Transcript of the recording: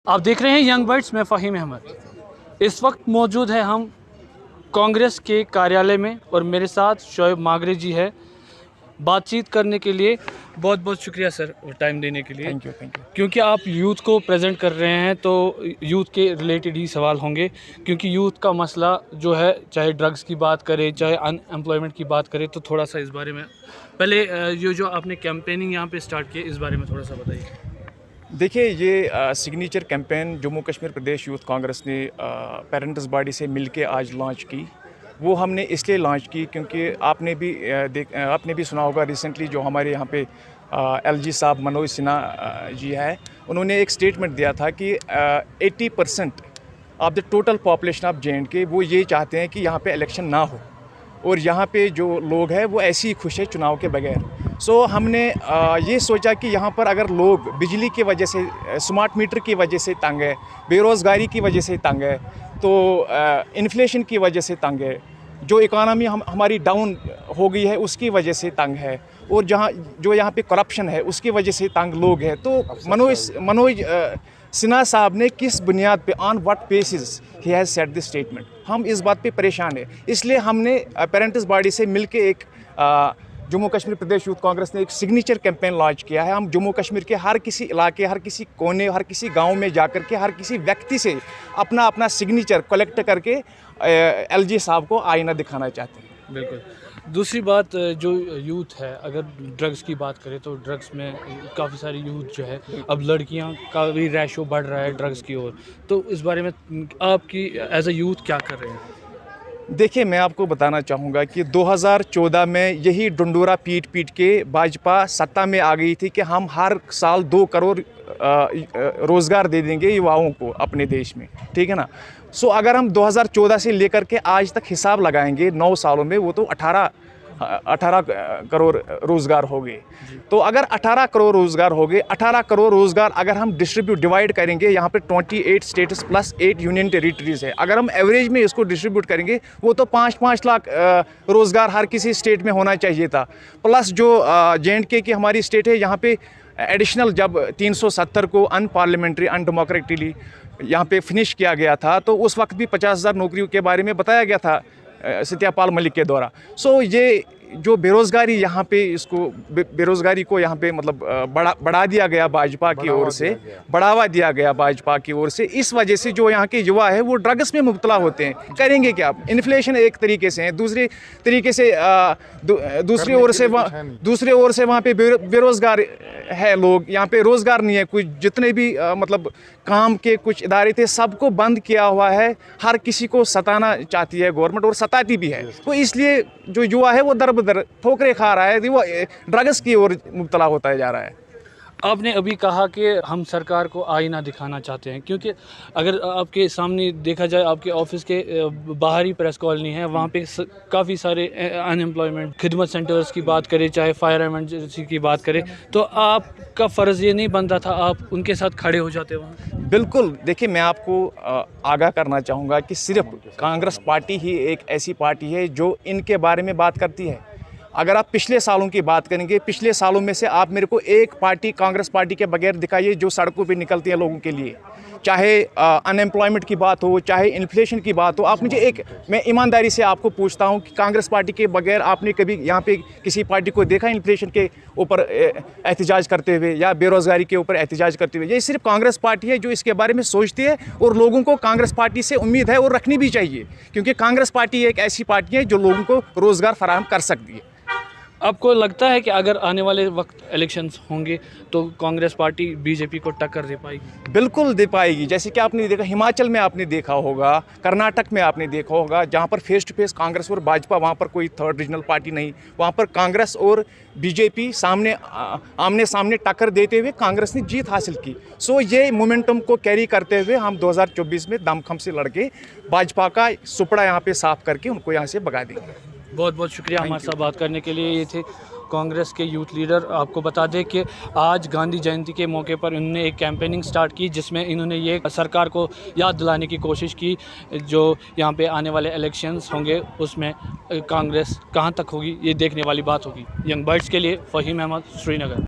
आप देख रहे हैं यंग बर्ड्स में फ़हीम अहमद। इस वक्त मौजूद है हम कांग्रेस के कार्यालय में और मेरे साथ शोएब मागरे जी है बातचीत करने के लिए। बहुत बहुत शुक्रिया सर टाइम देने के लिए। Thank you. क्योंकि आप यूथ को प्रेजेंट कर रहे हैं तो यूथ के रिलेटेड ही सवाल होंगे, क्योंकि यूथ का मसला जो है, चाहे ड्रग्स की बात करें चाहे अनएम्प्लॉयमेंट की बात करें, तो थोड़ा सा इस बारे में पहले ये जो आपने कैंपेनिंग यहाँ पे स्टार्ट की, इस बारे में थोड़ा सा बताइए। देखिए, ये सिग्नेचर कैंपेन जम्मू कश्मीर प्रदेश यूथ कांग्रेस ने पेरेंट्स बॉडी से मिलके आज लॉन्च की। वो हमने इसलिए लॉन्च की क्योंकि आपने भी सुना होगा, रिसेंटली जो हमारे यहाँ पे एलजी साहब मनोज सिन्हा जी है, उन्होंने एक स्टेटमेंट दिया था कि 80% of the total population of JNK वो ये चाहते हैं कि यहाँ पे इलेक्शन ना हो और यहाँ पे जो लोग हैं वो ऐसे ही खुश है चुनाव के बगैर। सो हमने ये सोचा कि यहाँ पर अगर लोग बिजली की वजह से, स्मार्ट मीटर की वजह से तंग है, बेरोज़गारी की वजह से तंग है, तो इन्फ्लेशन की वजह से तंग है, जो इकानमी हमारी डाउन हो गई है उसकी वजह से तंग है, और जो यहाँ पे करप्शन है उसकी वजह से तंग लोग हैं। तो मनोज सिन्हा साहब ने किस बुनियाद पे, on what basis he has set this statement, हम इस बात पे परेशान हैं। इसलिए हमने पेरेंट्स बॉडी से मिलके एक जम्मू कश्मीर प्रदेश यूथ कांग्रेस ने एक सिग्नेचर कैंपेन लॉन्च किया है। हम जम्मू कश्मीर के हर किसी इलाके, हर किसी कोने, हर किसी गांव में जाकर के हर किसी व्यक्ति से अपना अपना सिग्नेचर कलेक्ट करके LG साहब को आईना दिखाना चाहते हैं। बिल्कुल। दूसरी बात, जो यूथ है, अगर ड्रग्स की बात करें तो ड्रग्स में काफ़ी सारी यूथ जो है, अब लड़कियां का भी रेशो बढ़ रहा है ड्रग्स की ओर, तो इस बारे में आपकी एज अ यूथ क्या कर रहे हैं? देखिए, मैं आपको बताना चाहूँगा कि 2014 में यही डंडोरा पीट पीट के भाजपा सत्ता में आ गई थी कि हम हर साल 2 करोड़ रोज़गार दे देंगे युवाओं को अपने देश में, ठीक है ना। सो अगर हम 2014 से लेकर के आज तक हिसाब लगाएंगे 9 सालों में, वो तो 18 करोड़ रोज़गार हो गए। तो अगर 18 करोड़ रोज़गार हो गए, 18 करोड़ रोज़गार अगर हम डिवाइड करेंगे, यहाँ पे 28 स्टेट्स प्लस 8 यूनियन टेरिटरीज़ है, अगर हम एवरेज में इसको डिस्ट्रीब्यूट करेंगे वो तो 5-5 लाख रोज़गार हर किसी स्टेट में होना चाहिए था। प्लस जो JNK की हमारी स्टेट है, यहाँ पे एडिशनल जब 370 को अनपार्लियामेंट्री, अनडेमोक्रेटिकली यहाँ पे फिनिश किया गया था, तो उस वक्त भी 50,000 नौकरियों के बारे में बताया गया था सत्यपाल मलिक के द्वारा। सो ये जो बेरोज़गारी यहाँ पे, इसको बेरोज़गारी को यहाँ पे मतलब बढ़ा दिया गया भाजपा की ओर से, बढ़ावा दिया गया भाजपा की ओर से। इस वजह से जो यहाँ के युवा है वो ड्रग्स में मुब्तला होते हैं। करेंगे क्या? इन्फ्लेशन एक तरीके से है, दूसरी तरीके से दूसरी ओर से वहाँ पे बेरोज़गार है लोग, यहाँ पे रोज़गार नहीं है। कुछ जितने भी मतलब काम के कुछ इदारे थे सबको बंद किया हुआ है। हर किसी को सताना चाहती है गवर्नमेंट, और सताती भी है। तो इसलिए जो युवा है वो दर बदर ठोकरे खा रहा है, वो ड्रग्स की ओर मुब्तला होता जा रहा है। आपने अभी कहा कि हम सरकार को आईना दिखाना चाहते हैं, क्योंकि अगर आपके सामने देखा जाए, आपके ऑफिस के बाहर ही प्रेस कॉलोनी है, वहाँ पे काफ़ी सारे अनएम्प्लॉयमेंट खिदमत सेंटर्स की बात करें, चाहे फायर एमरजेंसी की बात करें, तो आपका फ़र्ज़ ये नहीं बनता था आप उनके साथ खड़े हो जाते वहाँ? बिल्कुल। देखिए, मैं आपको आगाह करना चाहूँगा कि सिर्फ कांग्रेस पार्टी ही एक ऐसी पार्टी है जो इनके बारे में बात करती है। अगर आप पिछले सालों की बात करेंगे, पिछले सालों में से आप मेरे को एक पार्टी, कांग्रेस पार्टी के बगैर दिखाइए जो सड़कों पे निकलती है लोगों के लिए, चाहे अनएम्प्लॉयमेंट की बात हो, चाहे इन्फ्लेशन की बात हो। आप मुझे मैं ईमानदारी से आपको पूछता हूं कि कांग्रेस पार्टी के बगैर आपने कभी यहाँ पे किसी पार्टी को देखा इन्फ्लेशन के ऊपर एहतजाज करते हुए या बेरोज़गारी के ऊपर एहतजाज करते हुए? ये सिर्फ कांग्रेस पार्टी है जो इसके बारे में सोचती है, और लोगों को कांग्रेस पार्टी से उम्मीद है और रखनी भी चाहिए, क्योंकि कांग्रेस पार्टी एक ऐसी पार्टी है जो लोगों को रोज़गार फराहम कर सकती है। आपको लगता है कि अगर आने वाले वक्त इलेक्शंस होंगे तो कांग्रेस पार्टी बीजेपी को टक्कर दे पाएगी? बिल्कुल दे पाएगी। जैसे कि आपने देखा, हिमाचल में आपने देखा होगा, कर्नाटक में आपने देखा होगा, जहाँ पर फेस टू फेस कांग्रेस और भाजपा, वहाँ पर कोई थर्ड रीजनल पार्टी नहीं, वहाँ पर कांग्रेस और बीजेपी आमने सामने टक्कर देते हुए कांग्रेस ने जीत हासिल की। सो ये मोमेंटम को कैरी करते हुए हम 2024 में दमखम से लड़के भाजपा का सुपड़ा यहाँ पे साफ करके उनको यहाँ से भगा देंगे। बहुत बहुत शुक्रिया हमारे साथ बात करने के लिए। ये थे कांग्रेस के यूथ लीडर। आपको बता दें कि आज गांधी जयंती के मौके पर इन्होंने एक कैंपेनिंग स्टार्ट की, जिसमें इन्होंने ये सरकार को याद दिलाने की कोशिश की जो यहाँ पे आने वाले इलेक्शंस होंगे उसमें कांग्रेस कहाँ तक होगी, ये देखने वाली बात होगी। यंग बर्ड्स के लिए फ़हीम अहमद, श्रीनगर।